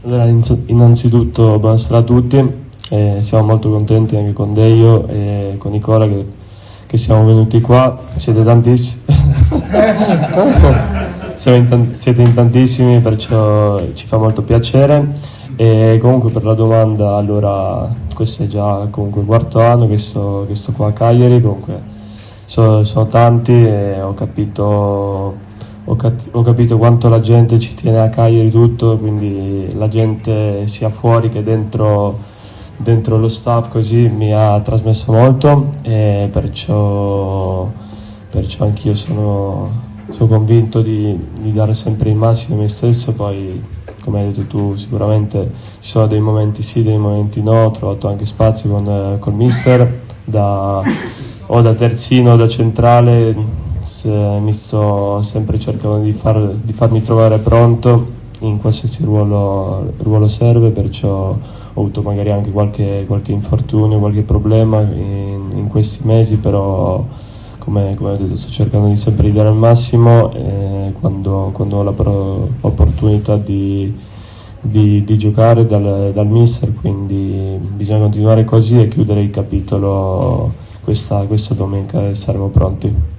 Allora, innanzitutto buonasera a tutti, siamo molto contenti anche con Deio e con Nicola che siamo venuti qua, siete tantissimi, siete in tantissimi, perciò ci fa molto piacere. E comunque per la domanda, allora questo è già comunque il quarto anno che sto qua a Cagliari, comunque sono tanti e ho capito quanto la gente ci tiene a Cagliari tutto, quindi la gente sia fuori che dentro lo staff così mi ha trasmesso molto e perciò anch'io sono convinto di dare sempre il massimo di me stesso. Poi come hai detto tu sicuramente ci sono dei momenti sì, dei momenti no, ho trovato anche spazio col mister o da terzino o da centrale. Mi sto sempre cercando di farmi trovare pronto in qualsiasi ruolo serve, perciò ho avuto magari anche qualche infortunio, qualche problema in questi mesi, però come ho detto sto cercando sempre di dare il massimo e quando ho l'opportunità di giocare dal mister, quindi bisogna continuare così e chiudere il capitolo questa domenica e saremo pronti.